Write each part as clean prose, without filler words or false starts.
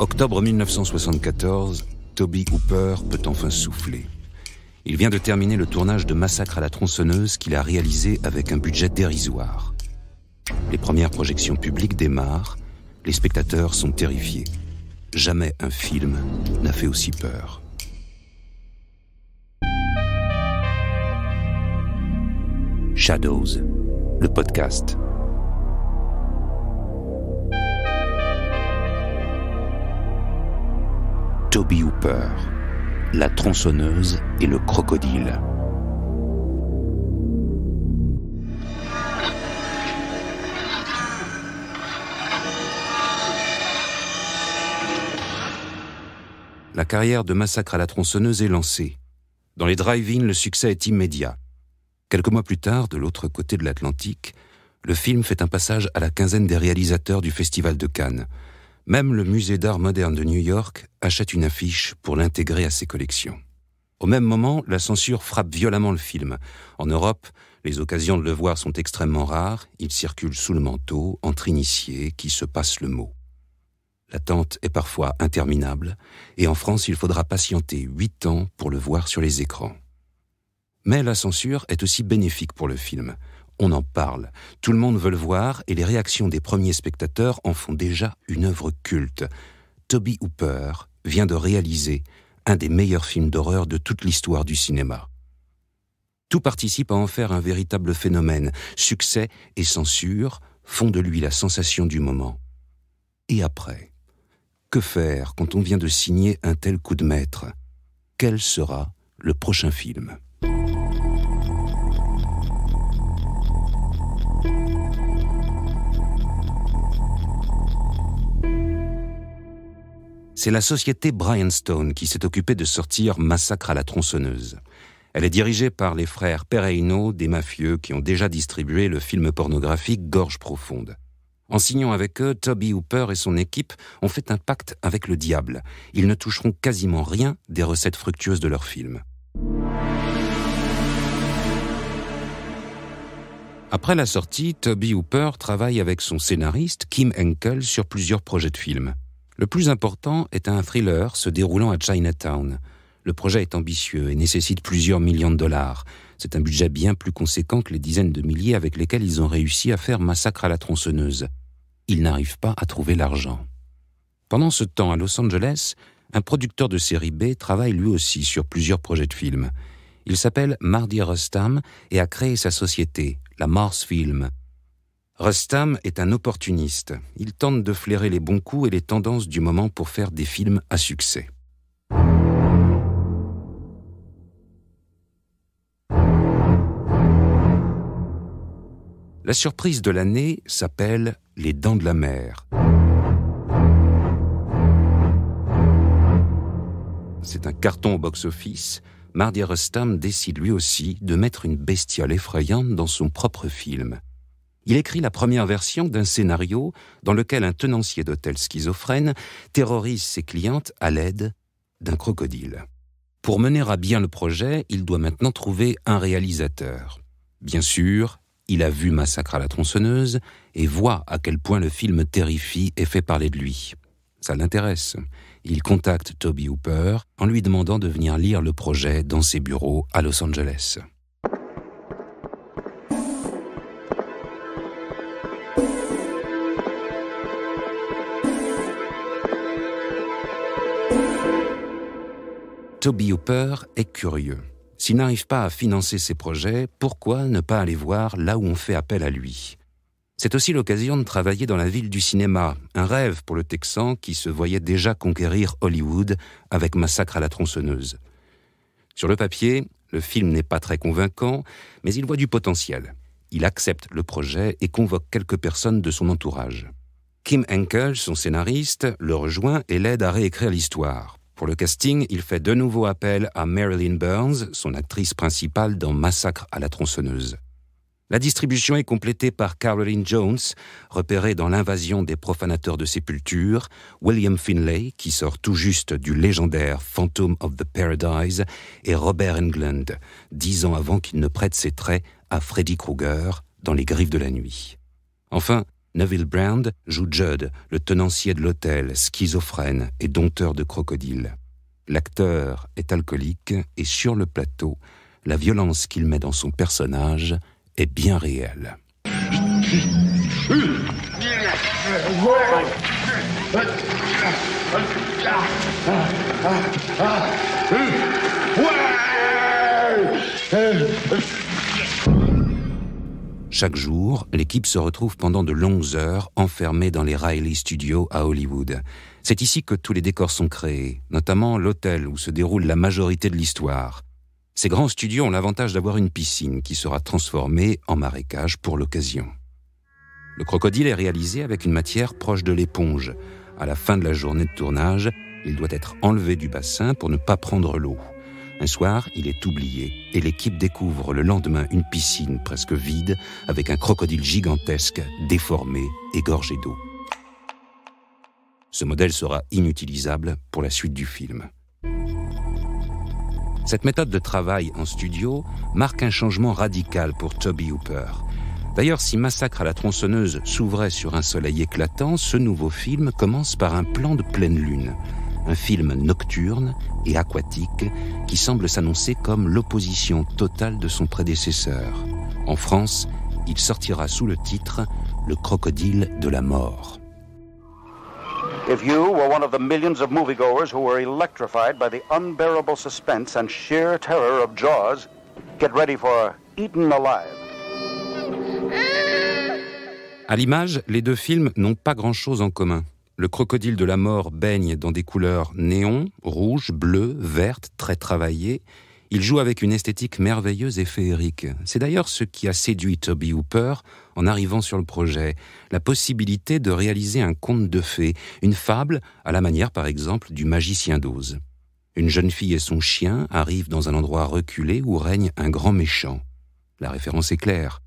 Octobre 1974, Tobe Hooper peut enfin souffler. Il vient de terminer le tournage de Massacre à la tronçonneuse qu'il a réalisé avec un budget dérisoire. Les premières projections publiques démarrent, les spectateurs sont terrifiés. Jamais un film n'a fait aussi peur. Shadows, le podcast. Tobe Hooper, la tronçonneuse et le crocodile. La carrière de Massacre à la tronçonneuse est lancée. Dans les drive-in, le succès est immédiat. Quelques mois plus tard, de l'autre côté de l'Atlantique, le film fait un passage à la quinzaine des réalisateurs du Festival de Cannes. Même le Musée d'art moderne de New York achète une affiche pour l'intégrer à ses collections. Au même moment, la censure frappe violemment le film. En Europe, les occasions de le voir sont extrêmement rares. Il circule sous le manteau, entre initiés qui se passent le mot. L'attente est parfois interminable, et en France, il faudra patienter 8 ans pour le voir sur les écrans. Mais la censure est aussi bénéfique pour le film. On en parle, tout le monde veut le voir, et les réactions des premiers spectateurs en font déjà une œuvre culte. Tobe Hooper vient de réaliser un des meilleurs films d'horreur de toute l'histoire du cinéma. Tout participe à en faire un véritable phénomène. Succès et censure font de lui la sensation du moment. Et après ? Que faire quand on vient de signer un tel coup de maître ? Quel sera le prochain film ? C'est la société Bryanstone qui s'est occupée de sortir Massacre à la tronçonneuse. Elle est dirigée par les frères Pereino, des mafieux qui ont déjà distribué le film pornographique Gorge profonde. En signant avec eux, Tobe Hooper et son équipe ont fait un pacte avec le diable. Ils ne toucheront quasiment rien des recettes fructueuses de leur film. Après la sortie, Tobe Hooper travaille avec son scénariste Kim Henkel sur plusieurs projets de films. Le plus important est un thriller se déroulant à Chinatown. Le projet est ambitieux et nécessite plusieurs millions de dollars. C'est un budget bien plus conséquent que les dizaines de milliers avec lesquels ils ont réussi à faire Massacre à la tronçonneuse. Ils n'arrivent pas à trouver l'argent. Pendant ce temps, à Los Angeles, un producteur de série B travaille lui aussi sur plusieurs projets de films. Il s'appelle Marty Rustam et a créé sa société, la Mars Film. Rustam est un opportuniste. Il tente de flairer les bons coups et les tendances du moment pour faire des films à succès. La surprise de l'année s'appelle Les Dents de la Mer. C'est un carton au box-office. Marty Rustam décide lui aussi de mettre une bestiole effrayante dans son propre film. Il écrit la première version d'un scénario dans lequel un tenancier d'hôtel schizophrène terrorise ses clientes à l'aide d'un crocodile. Pour mener à bien le projet, il doit maintenant trouver un réalisateur. Bien sûr, il a vu Massacre à la tronçonneuse et voit à quel point le film terrifie et fait parler de lui. Ça l'intéresse. Il contacte Tobe Hooper en lui demandant de venir lire le projet dans ses bureaux à Los Angeles. Tobe Hooper est curieux. S'il n'arrive pas à financer ses projets, pourquoi ne pas aller voir là où on fait appel à lui ? C'est aussi l'occasion de travailler dans la ville du cinéma, un rêve pour le Texan qui se voyait déjà conquérir Hollywood avec Massacre à la tronçonneuse. Sur le papier, le film n'est pas très convaincant, mais il voit du potentiel. Il accepte le projet et convoque quelques personnes de son entourage. Kim Henkel, son scénariste, le rejoint et l'aide à réécrire l'histoire. Pour le casting, il fait de nouveau appel à Marilyn Burns, son actrice principale dans Massacre à la tronçonneuse. La distribution est complétée par Caroline Jones, repérée dans L'invasion des profanateurs de sépultures, William Finlay, qui sort tout juste du légendaire Phantom of the Paradise, et Robert Englund, 10 ans avant qu'il ne prête ses traits à Freddy Krueger dans Les Griffes de la nuit. Enfin, Neville Brand joue Judd, le tenancier de l'hôtel, schizophrène et dompteur de crocodiles. L'acteur est alcoolique et sur le plateau, la violence qu'il met dans son personnage est bien réelle. Chaque jour, l'équipe se retrouve pendant de longues heures enfermée dans les Riley Studios à Hollywood. C'est ici que tous les décors sont créés, notamment l'hôtel où se déroule la majorité de l'histoire. Ces grands studios ont l'avantage d'avoir une piscine qui sera transformée en marécage pour l'occasion. Le crocodile est réalisé avec une matière proche de l'éponge. À la fin de la journée de tournage, il doit être enlevé du bassin pour ne pas prendre l'eau. Un soir, il est oublié et l'équipe découvre le lendemain une piscine presque vide avec un crocodile gigantesque, déformé et gorgé d'eau. Ce modèle sera inutilisable pour la suite du film. Cette méthode de travail en studio marque un changement radical pour Tobe Hooper. D'ailleurs, si Massacre à la tronçonneuse s'ouvrait sur un soleil éclatant, ce nouveau film commence par un plan de pleine lune. Un film nocturne et aquatique qui semble s'annoncer comme l'opposition totale de son prédécesseur. En France, il sortira sous le titre « Le crocodile de la mort ». If you were one of the millions of moviegoers who were electrified by the unbearable suspense and sheer terror of Jaws, get ready for Eaten Alive. À l'image, les deux films n'ont pas grand-chose en commun. Le crocodile de la mort baigne dans des couleurs néon, rouge, bleu, verte, très travaillées. Il joue avec une esthétique merveilleuse et féerique. C'est d'ailleurs ce qui a séduit Tobe Hooper en arrivant sur le projet, la possibilité de réaliser un conte de fées, une fable à la manière par exemple du Magicien d'Oz. Une jeune fille et son chien arrivent dans un endroit reculé où règne un grand méchant. La référence est claire.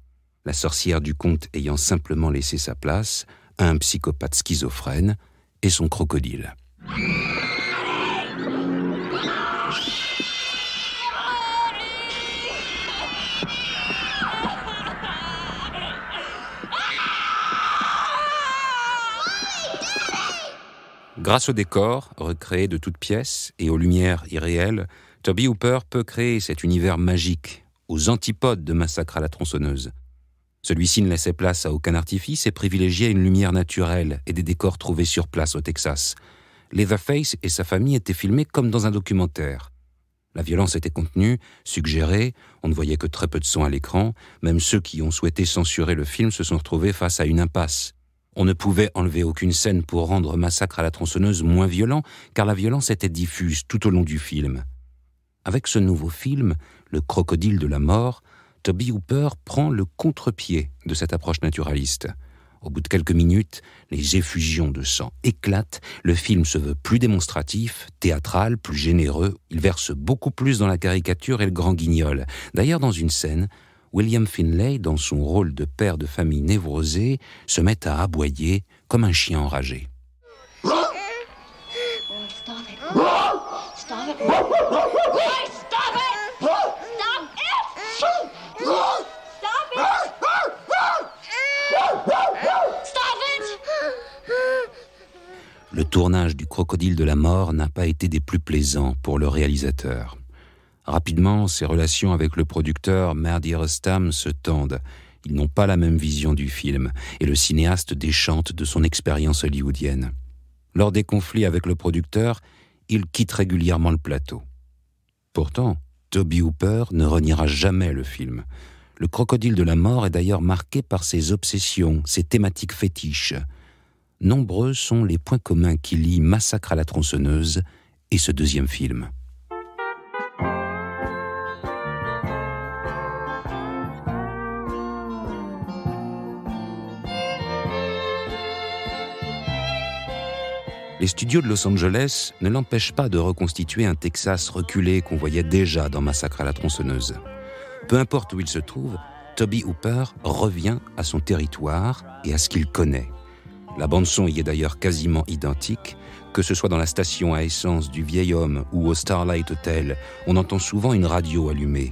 La sorcière du conte ayant simplement laissé sa place à un psychopathe schizophrène et son crocodile. Grâce au décor, recréé de toutes pièces, et aux lumières irréelles, Tobe Hooper peut créer cet univers magique, aux antipodes de Massacre à la tronçonneuse. Celui-ci ne laissait place à aucun artifice et privilégiait une lumière naturelle et des décors trouvés sur place au Texas. Leatherface et sa famille étaient filmés comme dans un documentaire. La violence était contenue, suggérée, on ne voyait que très peu de sang à l'écran, même ceux qui ont souhaité censurer le film se sont retrouvés face à une impasse. On ne pouvait enlever aucune scène pour rendre Massacre à la tronçonneuse moins violent, car la violence était diffuse tout au long du film. Avec ce nouveau film, Le crocodile de la mort, Tobe Hooper prend le contre-pied de cette approche naturaliste. Au bout de quelques minutes, les effusions de sang éclatent, le film se veut plus démonstratif, théâtral, plus généreux, il verse beaucoup plus dans la caricature et le grand guignol. D'ailleurs, dans une scène, William Finlay, dans son rôle de père de famille névrosé, se met à aboyer comme un chien enragé. Le tournage du Crocodile de la mort n'a pas été des plus plaisants pour le réalisateur. Rapidement, ses relations avec le producteur Mardi Rustam se tendent. Ils n'ont pas la même vision du film, et le cinéaste déchante de son expérience hollywoodienne. Lors des conflits avec le producteur, il quitte régulièrement le plateau. Pourtant, Tobe Hooper ne reniera jamais le film. Le Crocodile de la mort est d'ailleurs marqué par ses obsessions, ses thématiques fétiches. Nombreux sont les points communs qui lient Massacre à la tronçonneuse et ce deuxième film. Les studios de Los Angeles ne l'empêchent pas de reconstituer un Texas reculé qu'on voyait déjà dans Massacre à la tronçonneuse. Peu importe où il se trouve, Tobe Hooper revient à son territoire et à ce qu'il connaît. La bande-son y est d'ailleurs quasiment identique, que ce soit dans la station à essence du Vieil Homme ou au Starlight Hotel, on entend souvent une radio allumée.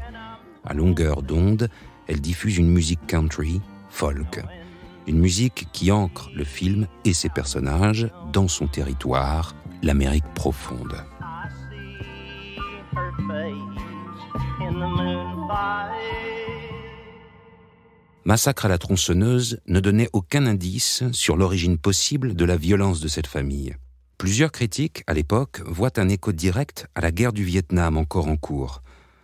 À longueur d'onde, elle diffuse une musique country, folk. Une musique qui ancre le film et ses personnages dans son territoire, l'Amérique profonde. Massacre à la tronçonneuse ne donnait aucun indice sur l'origine possible de la violence de cette famille. Plusieurs critiques, à l'époque, voient un écho direct à la guerre du Vietnam encore en cours.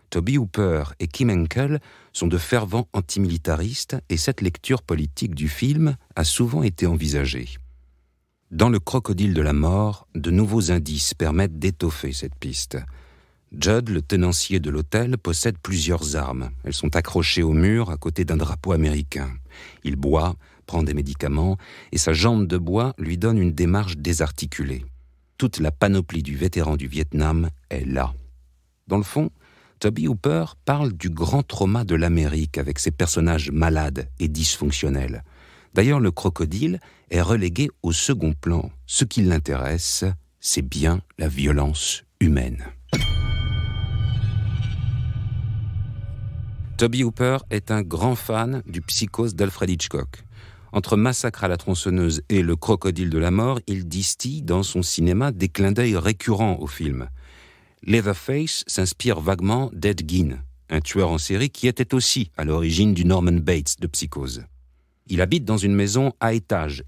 Tobe Hooper et Kim Henkel sont de fervents antimilitaristes et cette lecture politique du film a souvent été envisagée. Dans Le Crocodile de la mort, de nouveaux indices permettent d'étoffer cette piste. Judd, le tenancier de l'hôtel, possède plusieurs armes. Elles sont accrochées au mur à côté d'un drapeau américain. Il boit, prend des médicaments, et sa jambe de bois lui donne une démarche désarticulée. Toute la panoplie du vétéran du Vietnam est là. Dans le fond, Tobe Hooper parle du grand trauma de l'Amérique avec ses personnages malades et dysfonctionnels. D'ailleurs, le crocodile est relégué au second plan. Ce qui l'intéresse, c'est bien la violence humaine. Tobe Hooper est un grand fan du Psychose d'Alfred Hitchcock. Entre Massacre à la tronçonneuse et Le Crocodile de la mort, il distille dans son cinéma des clins d'œil récurrents au film. Leatherface s'inspire vaguement d'Ed Gein, un tueur en série qui était aussi à l'origine du Norman Bates de Psychose. Il habite dans une maison à étage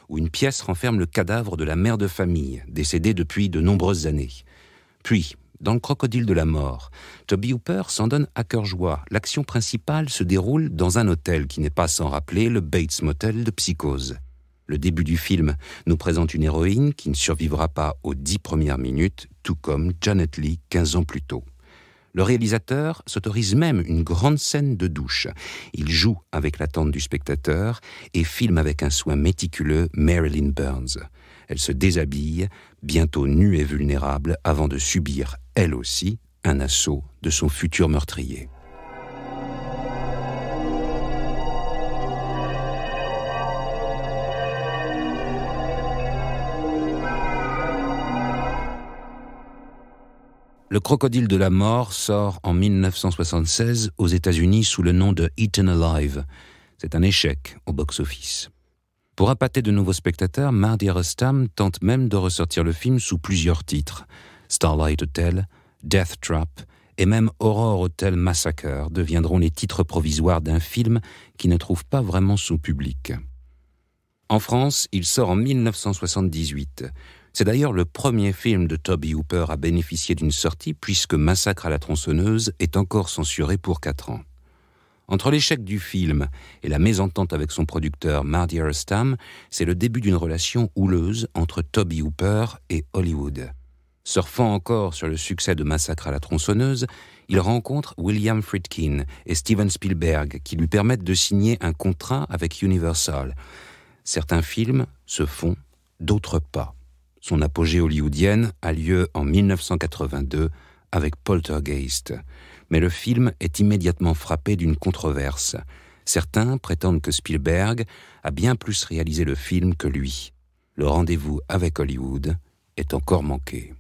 où une pièce renferme le cadavre de la mère de famille, décédée depuis de nombreuses années. Puis, dans Le Crocodile de la mort, Tobe Hooper s'en donne à cœur joie. L'action principale se déroule dans un hôtel qui n'est pas sans rappeler le Bates Motel de Psychose. Le début du film nous présente une héroïne qui ne survivra pas aux 10 premières minutes, tout comme Janet Leigh 15 ans plus tôt. Le réalisateur s'autorise même une grande scène de douche. Il joue avec l'attente du spectateur et filme avec un soin méticuleux Marilyn Burns. Elle se déshabille, bientôt nue et vulnérable, avant de subir, elle aussi, un assaut de son futur meurtrier. Le Crocodile de la mort sort en 1976 aux États-Unis sous le nom de Eaten Alive. C'est un échec au box-office. Pour appâter de nouveaux spectateurs, Marty Rustam tente même de ressortir le film sous plusieurs titres. Starlight Hotel, Death Trap et même Horror Hotel Massacre deviendront les titres provisoires d'un film qui ne trouve pas vraiment son public. En France, il sort en 1978. C'est d'ailleurs le premier film de Tobe Hooper à bénéficier d'une sortie puisque Massacre à la tronçonneuse est encore censuré pour 4 ans. Entre l'échec du film et la mésentente avec son producteur Marty Rustam, c'est le début d'une relation houleuse entre Tobe Hooper et Hollywood. Surfant encore sur le succès de Massacre à la tronçonneuse, il rencontre William Friedkin et Steven Spielberg qui lui permettent de signer un contrat avec Universal. Certains films se font, d'autres pas. Son apogée hollywoodienne a lieu en 1982 avec Poltergeist. Mais le film est immédiatement frappé d'une controverse. Certains prétendent que Spielberg a bien plus réalisé le film que lui. Le rendez-vous avec Hollywood est encore manqué.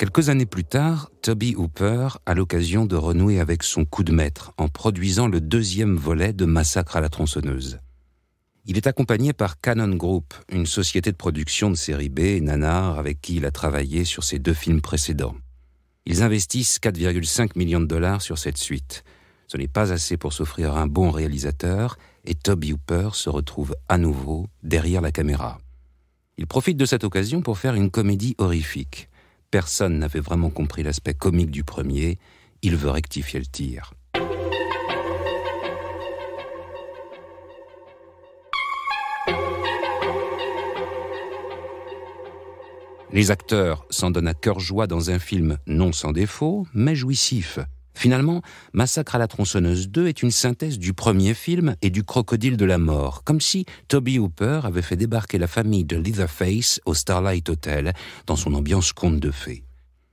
Quelques années plus tard, Tobe Hooper a l'occasion de renouer avec son coup de maître en produisant le 2e volet de Massacre à la tronçonneuse. Il est accompagné par Cannon Group, une société de production de série B et nanar avec qui il a travaillé sur ses 2 films précédents. Ils investissent 4,5 millions de dollars sur cette suite. Ce n'est pas assez pour s'offrir un bon réalisateur et Tobe Hooper se retrouve à nouveau derrière la caméra. Il profite de cette occasion pour faire une comédie horrifique. Personne n'avait vraiment compris l'aspect comique du premier, il veut rectifier le tir. Les acteurs s'en donnent à cœur joie dans un film non sans défaut, mais jouissif. Finalement, Massacre à la tronçonneuse 2 est une synthèse du premier film et du Crocodile de la mort, comme si Tobe Hooper avait fait débarquer la famille de Leatherface au Starlight Hotel dans son ambiance conte de fées.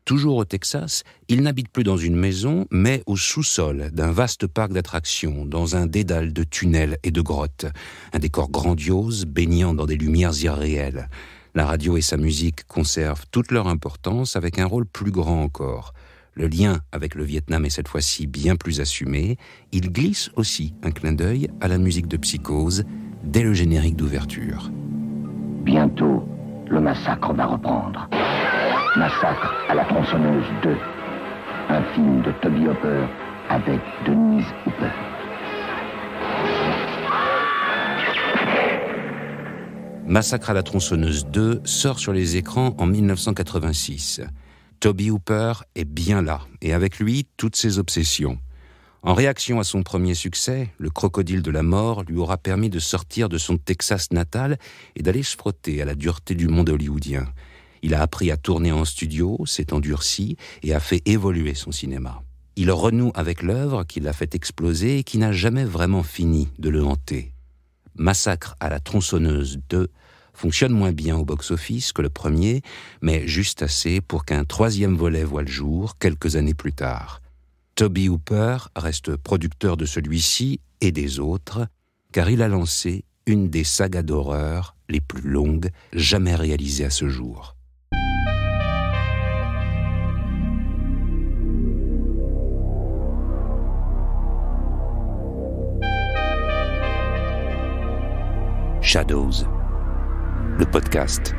Toujours au Texas, il n'habite plus dans une maison, mais au sous-sol d'un vaste parc d'attractions, dans un dédale de tunnels et de grottes. Un décor grandiose, baignant dans des lumières irréelles. La radio et sa musique conservent toute leur importance avec un rôle plus grand encore. Le lien avec le Vietnam est cette fois-ci bien plus assumé. Il glisse aussi un clin d'œil à la musique de Psychose dès le générique d'ouverture. Bientôt, le massacre va reprendre. Massacre à la tronçonneuse 2. Un film de Toby Hooper avec Denise Hooper. Massacre à la tronçonneuse 2 sort sur les écrans en 1986. Toby Hooper est bien là, et avec lui, toutes ses obsessions. En réaction à son premier succès, Le Crocodile de la mort lui aura permis de sortir de son Texas natal et d'aller se frotter à la dureté du monde hollywoodien. Il a appris à tourner en studio, s'est endurci et a fait évoluer son cinéma. Il renoue avec l'œuvre qui l'a fait exploser et qui n'a jamais vraiment fini de le hanter. Massacre à la tronçonneuse 2 fonctionne moins bien au box-office que le premier, mais juste assez pour qu'un troisième volet voie le jour quelques années plus tard. Toby Hooper reste producteur de celui-ci et des autres, car il a lancé une des sagas d'horreur les plus longues jamais réalisées à ce jour. Shadows, le podcast.